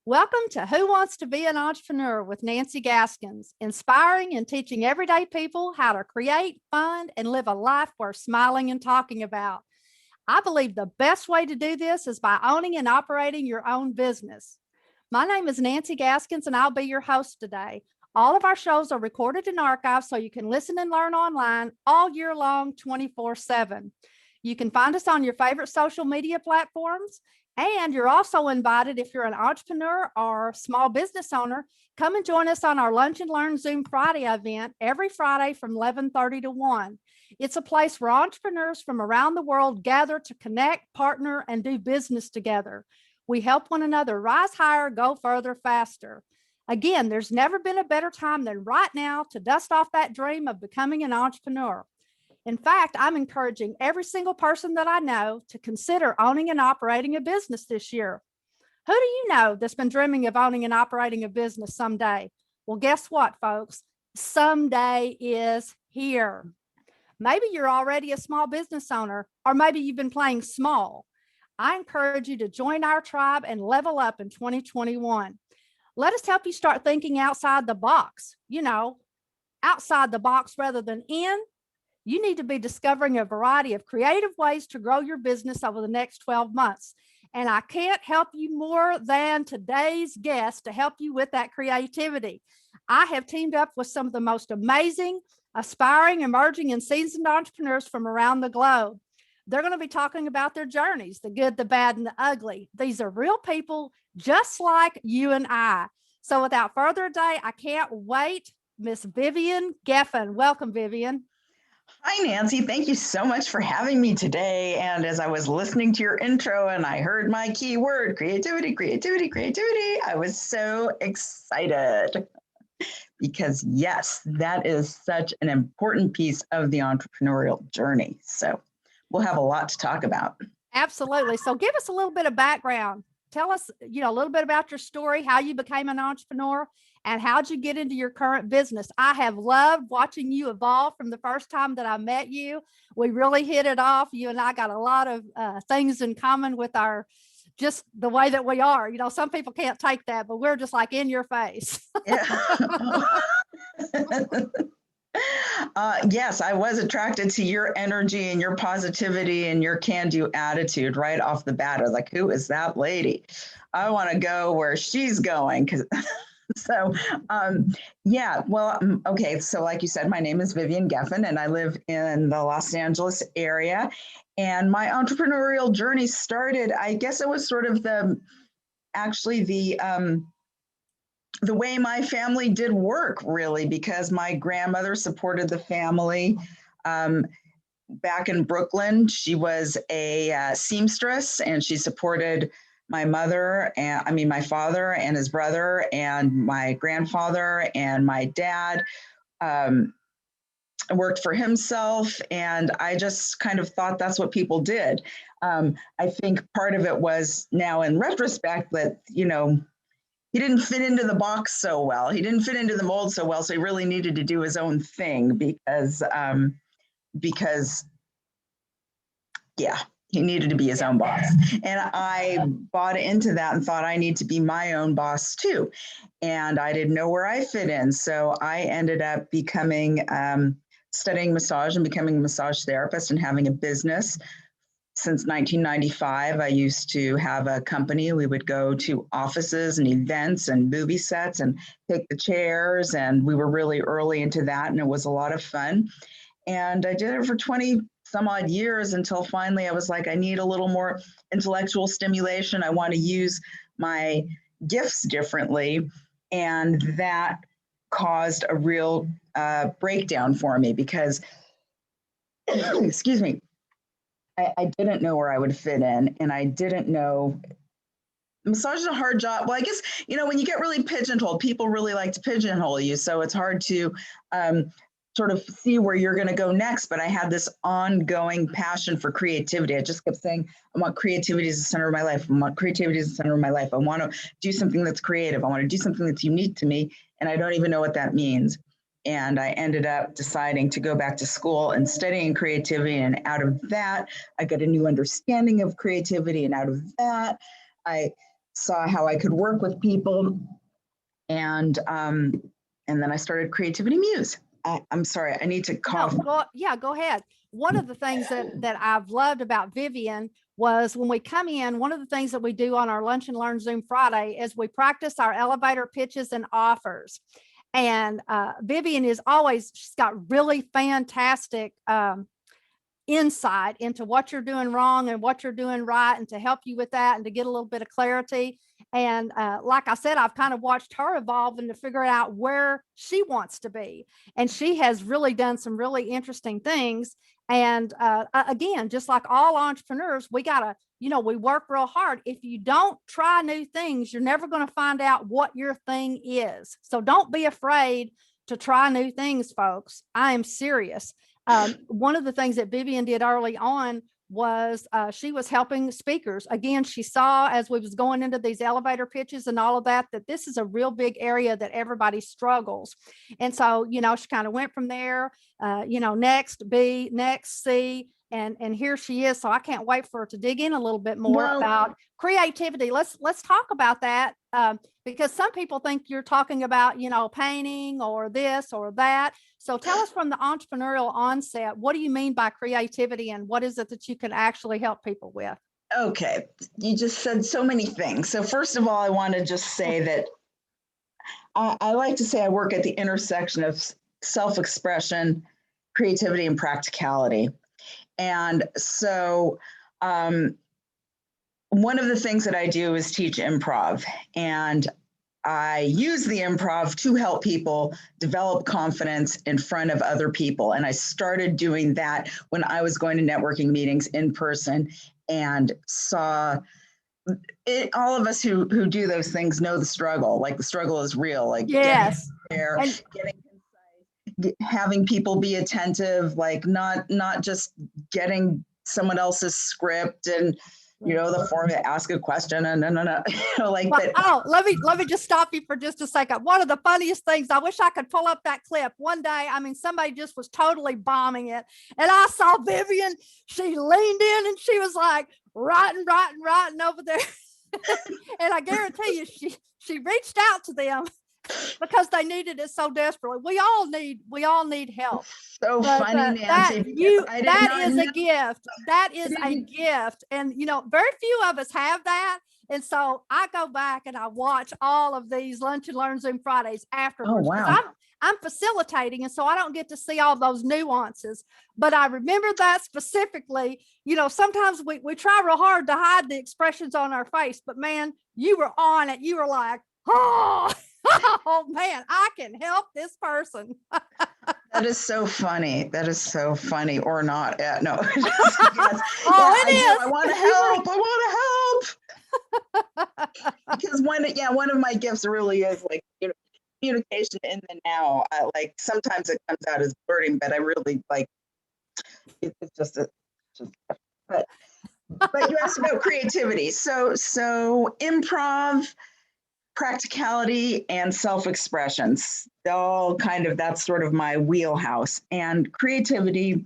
Welcome to Who Wants to Be an Entrepreneur with Nancy Gaskins, inspiring and teaching everyday people how to create, fund, and live a life worth smiling and talking about. I believe the best way to do this is by owning and operating your own business. My name is Nancy Gaskins, and I'll be your host today. All of our shows are recorded and archived so you can listen and learn online all year long, 24/7. You can find us on your favorite social media platforms. And you're also invited, if you're an entrepreneur or small business owner, come and join us on our Lunch and Learn Zoom Friday event every Friday from 11:30 to 1. It's a place where entrepreneurs from around the world gather to connect, partner, and do business together. We help one another rise higher, go further, faster. Again, there's never been a better time than right now to dust off that dream of becoming an entrepreneur. In fact, I'm encouraging every single person that I know to consider owning and operating a business this year. Who do you know that's been dreaming of owning and operating a business someday? Well, guess what, folks? Someday is here. Maybe you're already a small business owner, or maybe you've been playing small. I encourage you to join our tribe and level up in 2021. Let us help you start thinking outside the box, outside the box rather than in. You need to be discovering a variety of creative ways to grow your business over the next 12 months. And I can't help you more than today's guest to help you with that creativity. I have teamed up with some of the most amazing, aspiring, emerging, and seasoned entrepreneurs from around the globe. They're going to be talking about their journeys, the good, the bad, and the ugly. These are real people just like you and I. So without further ado, I can't wait. Miss Vivian Geffen. Welcome, Vivian. Hi, Nancy. Thank you so much for having me today. And as I was listening to your intro and I heard my key word, creativity, creativity, creativity, I was so excited because, yes, that is such an important piece of the entrepreneurial journey. So we'll have a lot to talk about. Absolutely. So give us a little bit of background. Tell us, a little bit about your story, how you became an entrepreneur, and how'd you get into your current business. I have loved watching you evolve from the first time that I met you. We really hit it off. You and I got a lot of things in common with just the way that we are. Some people can't take that, but we're just like in your face. Yes, I was attracted to your energy and your positivity and your can-do attitude right off the bat. I was like, who is that lady? I want to go where she's going. So, okay. So like you said, my name is Vivian Geffen and I live in the Los Angeles area. And my entrepreneurial journey started, I guess it was sort of the way my family did work, really, because my grandmother supported the family. Back in Brooklyn, she was a seamstress and she supported my my father and his brother and my grandfather, and my dad worked for himself. And I just kind of thought that's what people did. I think part of it was now in retrospect that, he didn't fit into the box so well. He didn't fit into the mold so well. So he really needed to do his own thing because he needed to be his own boss. And I bought into that and thought I need to be my own boss too. And I didn't know where I fit in. So I ended up studying massage and becoming a massage therapist and having a business. Since 1995, I used to have a company. We would go to offices and events and movie sets and pick the chairs. And we were really early into that. And it was a lot of fun. And I did it for 20 some odd years until finally I was like, I need a little more intellectual stimulation. I want to use my gifts differently. And that caused a real breakdown for me because, excuse me, I didn't know where I would fit in, and I didn't know. Massage is a hard job. Well, I guess, when you get really pigeonholed, people really like to pigeonhole you. So it's hard to sort of see where you're going to go next. But I had this ongoing passion for creativity. I just kept saying, I want creativity as the center of my life. I want creativity as the center of my life. I want to do something that's creative. I want to do something that's unique to me. And I don't even know what that means. And I ended up deciding to go back to school and studying creativity. And out of that, I got a new understanding of creativity. And out of that, I saw how I could work with people, and then I started Creativity Muse. I'm sorry, I need to cough. No, go ahead. One of the things that I've loved about Vivian was when we come in, one of the things that we do on our Lunch and Learn Zoom Friday is we practice our elevator pitches and offers. And Vivian is always, she's got really fantastic insight into what you're doing wrong and what you're doing right, and to help you with that and to get a little bit of clarity. And like I said, I've kind of watched her evolve and to figure out where she wants to be. And she has really done some really interesting things. And again, just like all entrepreneurs, we gotta, we work real hard. If you don't try new things, you're never going to find out what your thing is. So don't be afraid to try new things, folks. I am serious. One of the things that Vivian did early on was she was helping speakers. Again, she saw as we was going into these elevator pitches and all of that, that this is a real big area that everybody struggles. And so, she kind of went from there, next B, next C, and here she is. So I can't wait for her to dig in a little bit more about creativity. Let's talk about that. Because some people think you're talking about, painting or this or that. So tell us from the entrepreneurial onset, what do you mean by creativity, and what is it that you can actually help people with? Okay, you just said so many things. So first of all, I want to just say that I like to say I work at the intersection of self-expression, creativity, and practicality. And so one of the things that I do is teach improv, and I use the improv to help people develop confidence in front of other people. And I started doing that when I was going to networking meetings in person, and saw it. All of us who do those things know the struggle. Like, the struggle is real. Like, yes, there, getting insight, having people be attentive, like not just getting someone else's script and the form to ask a question and like well, that. Oh, let me just stop you for just a second. One of the funniest things, I wish I could pull up that clip. One day, somebody just was totally bombing it, and I saw Vivian. She leaned in and she was like writing over there. And I guarantee you, she reached out to them because they needed it so desperately. We all need help. So funny, Nancy. That is a gift. That is a gift. And, very few of us have that. And so I go back and I watch all of these Lunch and Learn Zoom Fridays afterwards. Oh, wow. I'm facilitating, and so I don't get to see all those nuances. But I remember that specifically. Sometimes we try real hard to hide the expressions on our face, but man, you were on it. You were like, oh man, I can help this person. That is so funny. That is so funny, or not. No. Yes. It is. I want to help. Because one of my gifts really is like, communication in the now. Like, sometimes it comes out as blurting, but I really like it's just but you asked about creativity. So improv, practicality, and self-expressions, all kind of, that's sort of my wheelhouse. And creativity,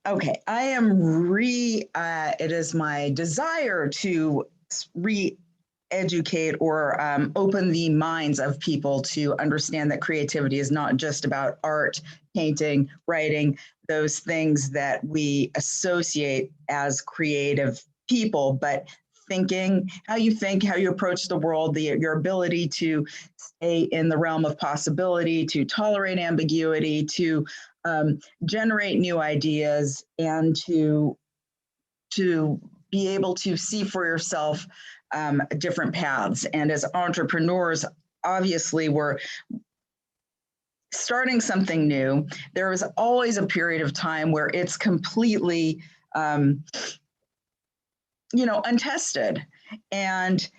okay, I am it is my desire to re-educate or open the minds of people to understand that creativity is not just about art, painting, writing, those things that we associate as creative people, but thinking, how you think, how you approach the world, your ability to stay in the realm of possibility, to tolerate ambiguity, to generate new ideas, and to be able to see for yourself different paths. And as entrepreneurs, obviously, we're starting something new. There is always a period of time where it's completely untested, and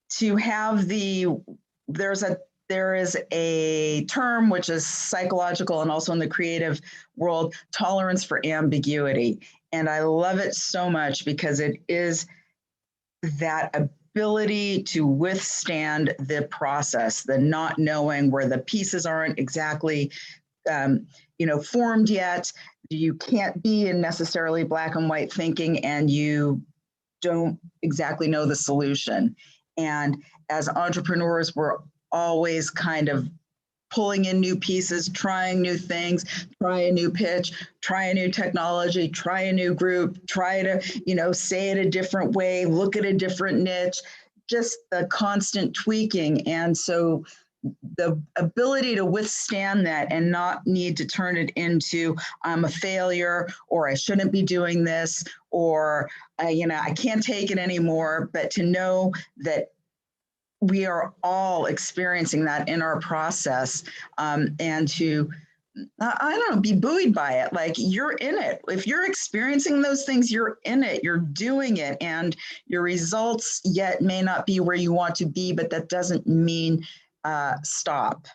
to have there is a term which is psychological and also in the creative world, tolerance for ambiguity. And I love it so much because it is that ability to withstand the process, the not knowing, where the pieces aren't exactly formed yet, you can't be in necessarily black and white thinking, and you don't exactly know the solution. And as entrepreneurs, we're always kind of pulling in new pieces, trying new things, try a new pitch, try a new technology, try a new group, try to, say it a different way, look at a different niche, just the constant tweaking. And so the ability to withstand that and not need to turn it into I'm a failure, or I shouldn't be doing this, or I can't take it anymore, but to know that we are all experiencing that in our process, and to, I don't know, be buoyed by it. Like, you're in it. If you're experiencing those things, you're in it, you're doing it, and your results yet may not be where you want to be, but that doesn't mean stop.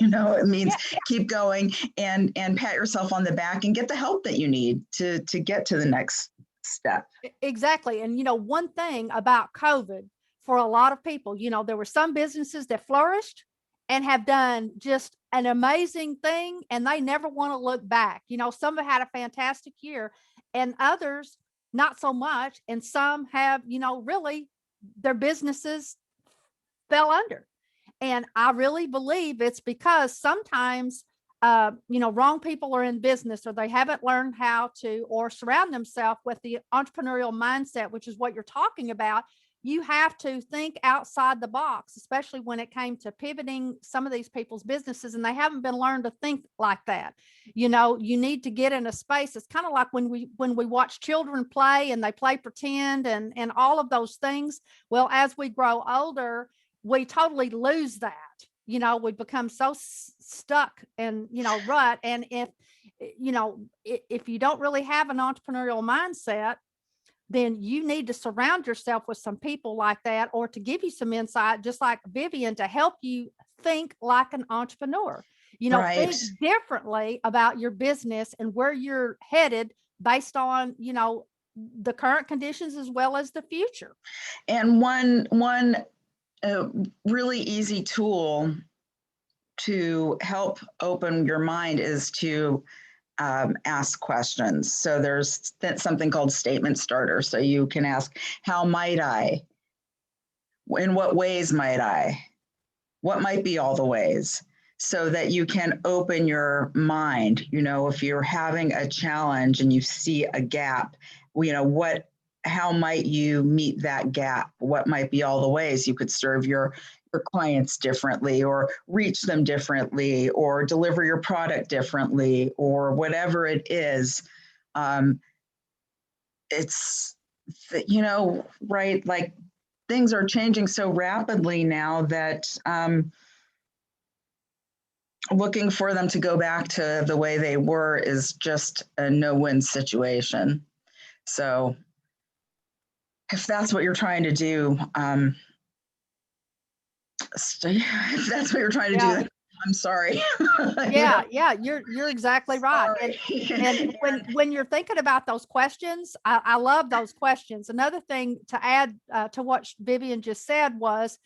It means keep going and pat yourself on the back and get the help that you need to get to the next step. Exactly. And, one thing about COVID for a lot of people, there were some businesses that flourished and have done just an amazing thing, and they never want to look back. Some have had a fantastic year and others not so much. And some have, really their businesses fell under. And I really believe it's because sometimes, wrong people are in business, or they haven't learned how to, or surround themselves with the entrepreneurial mindset, which is what you're talking about. You have to think outside the box, especially when it came to pivoting some of these people's businesses, and they haven't been learned to think like that. You need to get in a space. It's kind of like when we watch children play and they play pretend and all of those things. Well, as we grow older, we totally lose that. We become so stuck and, rut. And if you don't really have an entrepreneurial mindset, then you need to surround yourself with some people like that, or to give you some insight, just like Vivian, to help you think like an entrepreneur, Right. think differently about your business and where you're headed based on, the current conditions as well as the future. And one really easy tool to help open your mind is to ask questions. So there's something called statement starter. So you can ask, how might I? In what ways might I? What might be all the ways? So that you can open your mind. If you're having a challenge and you see a gap, how might you meet that gap? What might be all the ways you could serve your clients differently, or reach them differently, or deliver your product differently, or whatever it is. It's, right, like, things are changing so rapidly now that looking for them to go back to the way they were is just a no-win situation. So if that's what you're trying to do, if that's what you're trying to do, I'm sorry. Yeah, you're exactly right. And when you're thinking about those questions, I love those questions. Another thing to add to what Vivian just said was,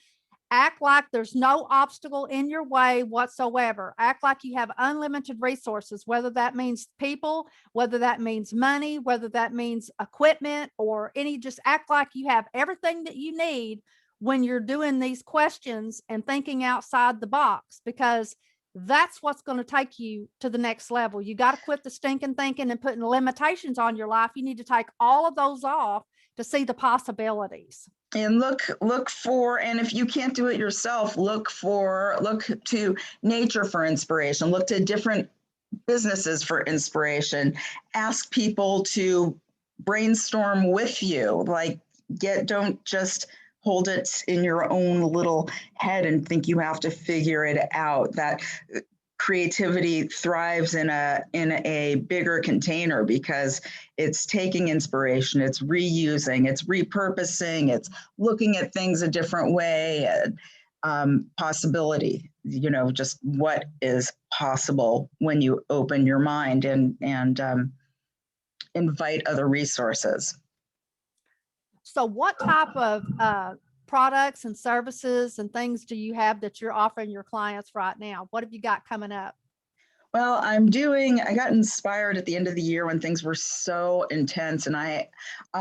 act like there's no obstacle in your way whatsoever. Act like you have unlimited resources, whether that means people, whether that means money, whether that means equipment, or just act like you have everything that you need when you're doing these questions and thinking outside the box, because that's what's going to take you to the next level. You got to quit the stinking thinking and putting limitations on your life. You need to take all of those off to see the possibilities. And look for, and if you can't do it yourself, look to nature for inspiration, look to different businesses for inspiration, ask people to brainstorm with you. Like, don't just hold it in your own little head and think you have to figure it out. That creativity thrives in a bigger container, because it's taking inspiration, it's reusing, it's repurposing, it's looking at things a different way, possibility, just what is possible when you open your mind and invite other resources. So what type of products and services and things do you have that you're offering your clients right now? What have you got coming up? Well, I got inspired at the end of the year when things were so intense, and I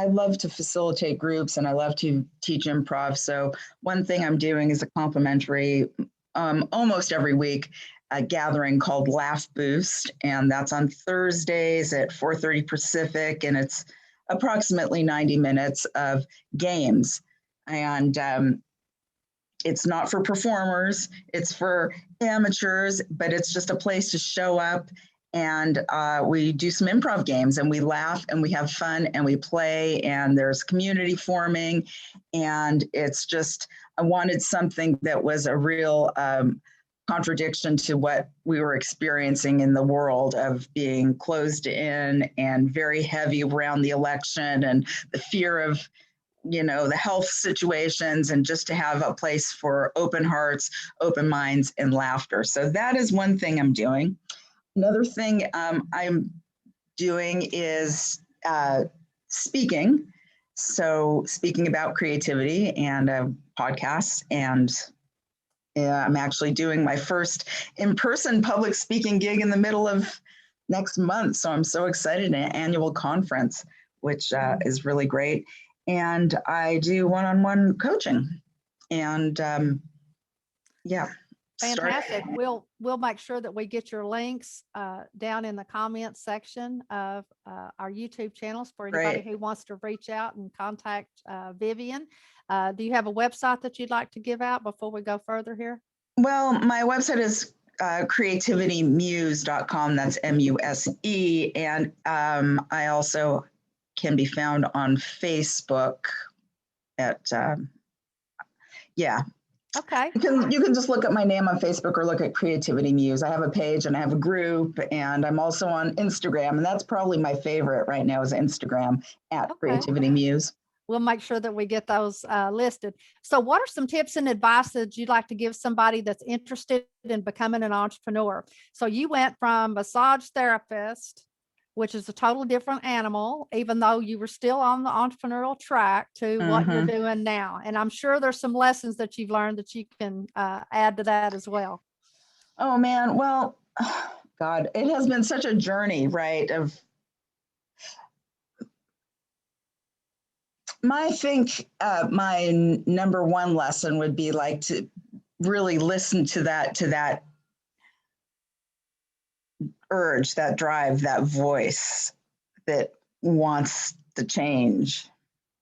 love to facilitate groups and I love to teach improv. So one thing I'm doing is a complimentary, almost every week, a gathering called Laugh Boost, and that's on Thursdays at 4:30 Pacific, and it's approximately 90 minutes of games. And it's not for performers, it's for amateurs, but it's just a place to show up, and we do some improv games and we laugh and we have fun and we play, and there's community forming. And it's just, I wanted something that was a real contradiction to what we were experiencing in the world of being closed in and very heavy around the election and the fear of the health situations, and just to have a place for open hearts, open minds, and laughter. So that is one thing I'm doing. Another thing I'm doing is speaking. So speaking about creativity and podcasts, and I'm actually doing my first in-person public speaking gig in the middle of next month. So I'm so excited, an annual conference, which is really great. And I do one-on-one coaching, and Fantastic. We'll make sure that we get your links down in the comments section of our YouTube channels for anybody who wants to reach out and contact Vivian. Do you have a website that you'd like to give out before we go further here? Well, my website is creativitymuse.com. That's MUSE. And I also can be found on Facebook at, Okay. You can just look at my name on Facebook or look at Creativity Muse. I have a page and I have a group, and I'm also on Instagram, and that's probably my favorite right now is Instagram at Creativity Muse. We'll make sure that we get those listed. So what are some tips and advice that you'd like to give somebody that's interested in becoming an entrepreneur? So you went from massage therapist, which is a totally different animal, even though you were still on the entrepreneurial track, to what you're doing now. And I'm sure there's some lessons that you've learned that you can add to that as well. Oh, man. Well, God, it has been such a journey, right? My number one lesson would be like to really listen to that urge, that drive, that voice that wants to change.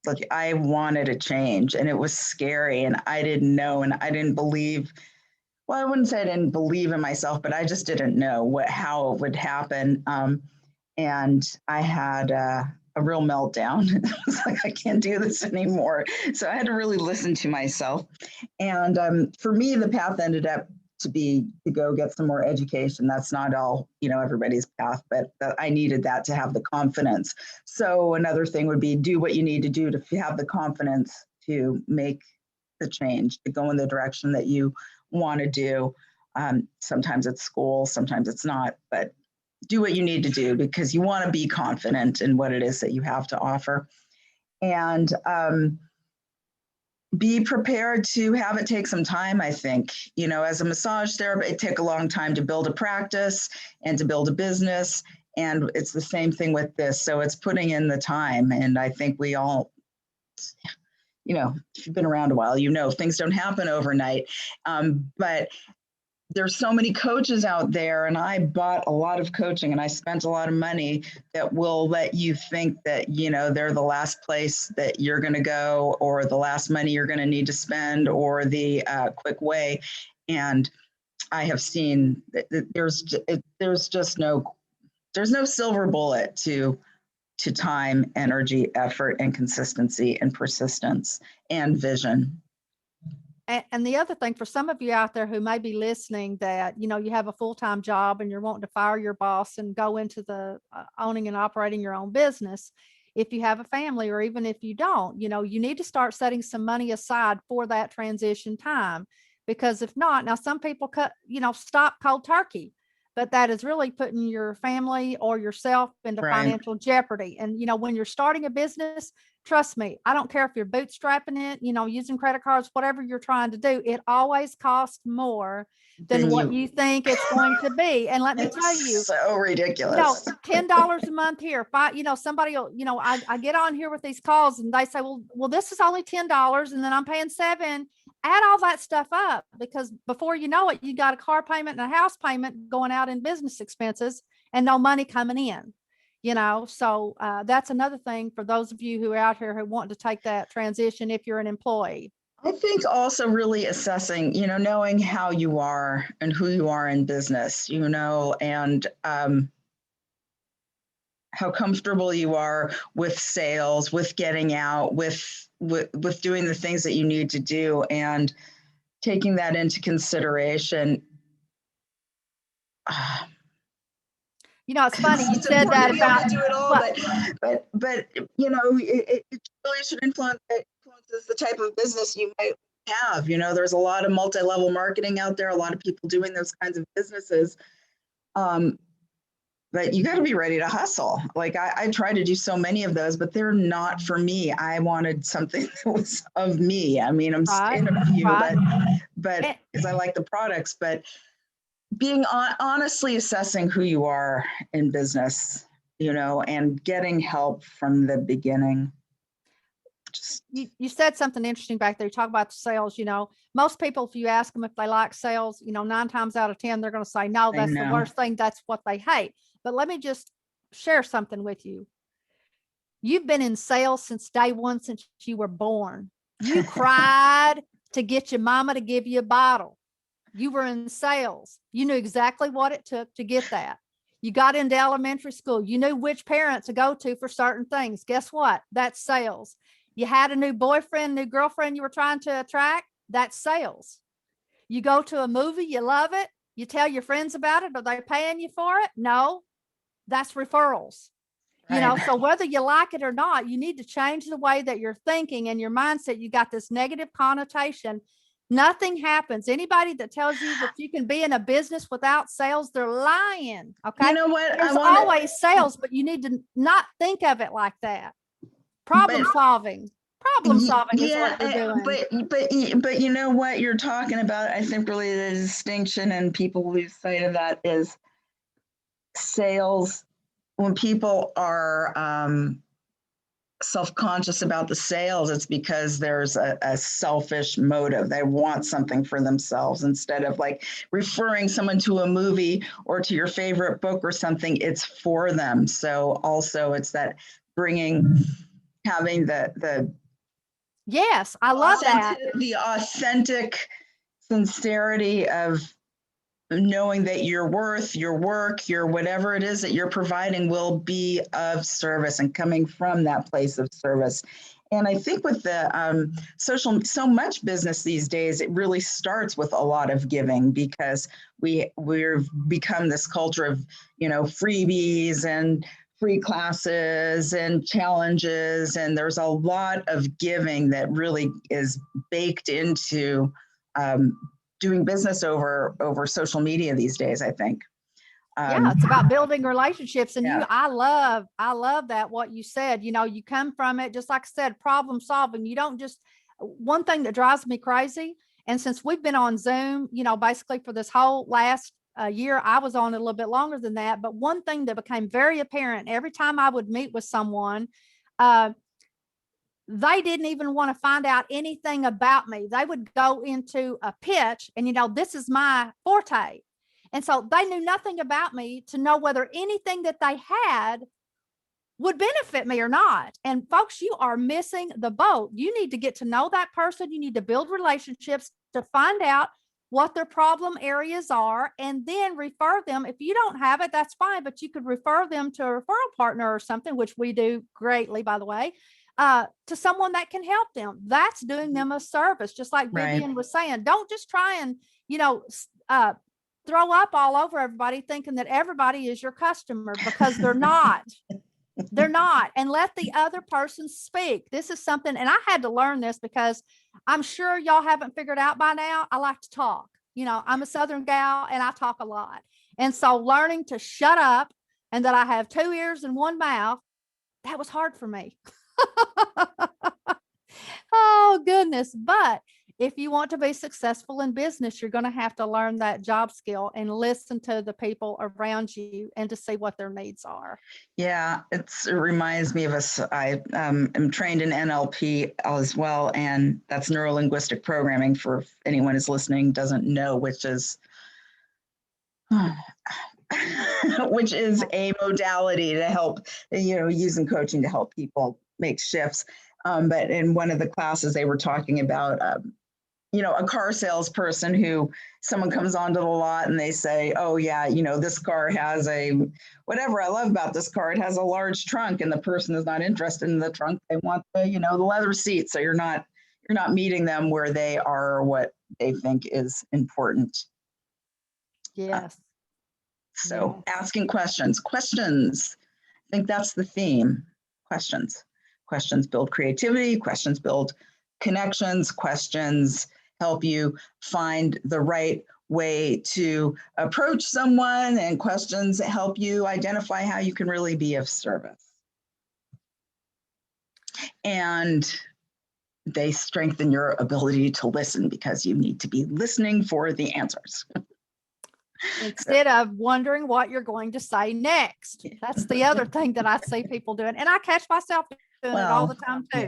Like, I wanted a change, and it was scary, and I didn't know, and I didn't believe. Well, I wouldn't say I didn't believe in myself, but I just didn't know how it would happen. And I had a real meltdown. It was like, I can't do this anymore. So I had to really listen to myself. And for me, the path ended up to go get some more education. That's not all, everybody's path, but I needed that to have the confidence. So another thing would be do what you need to do to have the confidence to make the change, to go in the direction that you want to do. Sometimes it's school, sometimes it's not, but do what you need to do because you want to be confident in what it is that you have to offer. And be prepared to have it take some time, I think. As a massage therapist, it takes a long time to build a practice and to build a business. And it's the same thing with this. So it's putting in the time. And I think we all, if you've been around a while, things don't happen overnight. But there's so many coaches out there, and I bought a lot of coaching and I spent a lot of money that will let you think that, they're the last place that you're going to go, or the last money you're going to need to spend, or the quick way. And I have seen that there's no silver bullet to time, energy, effort, and consistency, and persistence, and vision. And the other thing for some of you out there who may be listening that, you have a full-time job and you're wanting to fire your boss and go into the owning and operating your own business. If you have a family, or even if you don't, you need to start setting some money aside for that transition time, because if not, now some people stop cold turkey. but that is really putting your family or yourself into Right. financial jeopardy. And, when you're starting a business, trust me, I don't care if you're bootstrapping it, using credit cards, whatever you're trying to do, it always costs more than Then what you think it's going to be. And let me tell you, it's so ridiculous. $10 a month here. If somebody will, I get on here with these calls and they say, well, this is only $10 and then I'm paying $7. Add all that stuff up, because before you know it, you got a car payment and a house payment going out in business expenses and no money coming in. So that's another thing for those of you who are out here who want to take that transition if you're an employee. I think also really assessing, knowing how you are and who you are in business, and how comfortable you are with sales, with getting out, with doing the things that you need to do, and taking that into consideration. It's funny you said that about do it all, but it really should influences the type of business you might have. There's a lot of multi-level marketing out there, a lot of people doing those kinds of businesses. But you got to be ready to hustle. Like I tried to do so many of those, but they're not for me. I wanted something that was of me. I mean, I'm in a few, but because I like the products, but being honestly assessing who you are in business, and getting help from the beginning. You said something interesting back there. You talk about the sales, most people, if you ask them if they like sales, 9 times out of 10, they're going to say, no, that's the worst thing. That's what they hate. But let me just share something with you. You've been in sales since day one, since you were born. You cried to get your mama to give you a bottle. You were in sales. You knew exactly what it took to get that. You got into elementary school. You knew which parent to go to for certain things. Guess what? That's sales. You had a new boyfriend, new girlfriend you were trying to attract. That's sales. You go to a movie, you love it. You tell your friends about it. Are they paying you for it? No, that's referrals. Right. So whether you like it or not, you need to change the way that you're thinking and your mindset. You got this negative connotation. Nothing happens. Anybody that tells you that you can be in a business without sales, they're lying. Okay. You know what? There's always sales, but you need to not think of it like that. Problem solving is what you're doing. But you know what you're talking about? I think really the distinction, and people lose sight of that, is sales. When people are self-conscious about the sales, it's because there's a selfish motive. They want something for themselves instead of like referring someone to a movie or to your favorite book or something. It's for them. So also it's that having the yes, I love that. The authentic sincerity of knowing that your worth, your work, your whatever it is that you're providing will be of service and coming from that place of service. And I think with the so much business these days, it really starts with a lot of giving, because we've become this culture of, freebies and free classes and challenges. And there's a lot of giving that really is baked into doing business over social media these days, I think. It's about building relationships. And I love that, what you said, you come from it, just like I said, problem solving. You don't just, one thing that drives me crazy. And since we've been on Zoom, basically for this whole last year, I was on it a little bit longer than that. But one thing that became very apparent every time I would meet with someone, they didn't even want to find out anything about me. They would go into a pitch and, this is my forte. And so they knew nothing about me to know whether anything that they had would benefit me or not. And folks, you are missing the boat. You need to get to know that person. You need to build relationships to find out what their problem areas are, and then refer them. If you don't have it, that's fine, but you could refer them to a referral partner or something, which we do greatly, by the way. To someone that can help them. That's doing them a service, just like Vivian was saying. Don't just try and, throw up all over everybody thinking that everybody is your customer, because they're not. They're not. And let the other person speak. This is something, and I had to learn this because I'm sure y'all haven't figured out by now. I like to talk. I'm a Southern gal and I talk a lot. And so learning to shut up and that I have 2 ears and 1 mouth, that was hard for me. Oh, goodness. But if you want to be successful in business, you're going to have to learn that job skill and listen to the people around you and to see what their needs are. Yeah, it reminds me of us. I am trained in NLP as well, and that's neuro-linguistic programming for anyone who's listening doesn't know, which is which is a modality to help, using coaching to help people make shifts. But in one of the classes, they were talking about, a car salesperson who someone comes onto the lot and they say, oh yeah, this car has whatever I love about this car, it has a large trunk, and the person is not interested in the trunk. They want the leather seat. So you're not meeting them where they are, or what they think is important. Yes. So asking questions. I think that's the theme. Questions build creativity. Questions build connections. Questions help you find the right way to approach someone, and questions help you identify how you can really be of service. And they strengthen your ability to listen, because you need to be listening for the answers. Instead of wondering what you're going to say next. That's the other thing that I see people doing. And I catch myself doing it all the time too,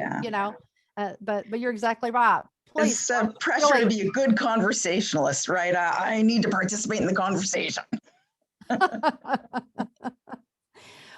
but you're exactly right. Please. It's pressure to be a good conversationalist, right? I need to participate in the conversation.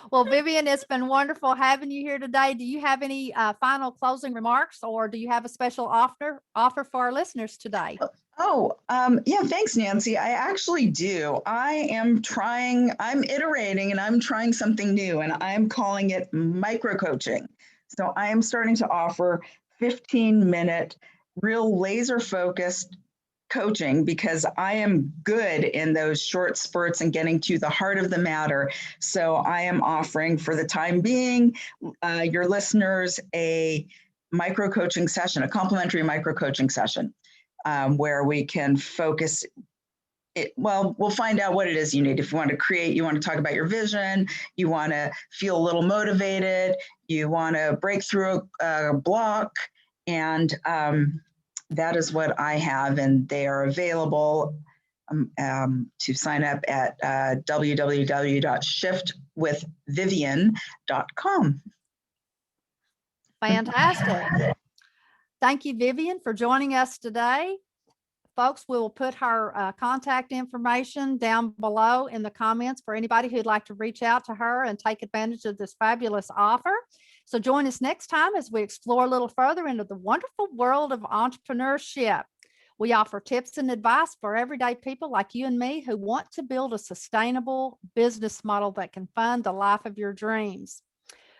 Well, Vivian, it's been wonderful having you here today. Do you have any final closing remarks, or do you have a special offer for our listeners today? Yeah, thanks, Nancy. I actually do. I'm iterating, and I'm trying something new, and I'm calling it micro coaching. So I am starting to offer 15-minute, real laser focused coaching, because I am good in those short spurts and getting to the heart of the matter. So I am offering, for the time being, your listeners a micro coaching session, a complimentary micro coaching session, where we can focus it. Well, we'll find out what it is you need. If you want to create, you want to talk about your vision, you want to feel a little motivated, you want to break through a block, and that is what I have, and they are available to sign up at www.shiftwithvivian.com. Fantastic. Thank you, Vivian, for joining us today. Folks, we will put her contact information down below in the comments for anybody who'd like to reach out to her and take advantage of this fabulous offer. So join us next time as we explore a little further into the wonderful world of entrepreneurship. We offer tips and advice for everyday people like you and me who want to build a sustainable business model that can fund the life of your dreams.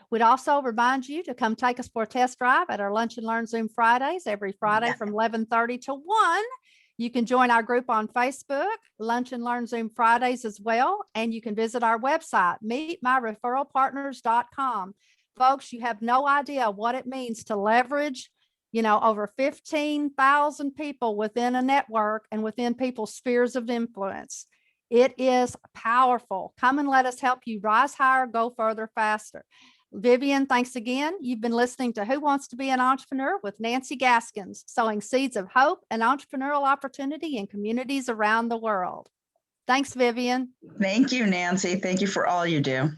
We'd also remind you to come take us for a test drive at our Lunch and Learn Zoom Fridays every Friday from 11:30 to 1. You can join our group on Facebook, Lunch and Learn Zoom Fridays as well. And you can visit our website, meetmyreferralpartners.com. Folks, you have no idea what it means to leverage, over 15,000 people within a network and within people's spheres of influence. It is powerful. Come and let us help you rise higher, go further, faster. Vivian, thanks again. You've been listening to Who Wants to Be an Entrepreneur with Nancy Gaskins, sowing seeds of hope and entrepreneurial opportunity in communities around the world. Thanks, Vivian. Thank you, Nancy. Thank you for all you do.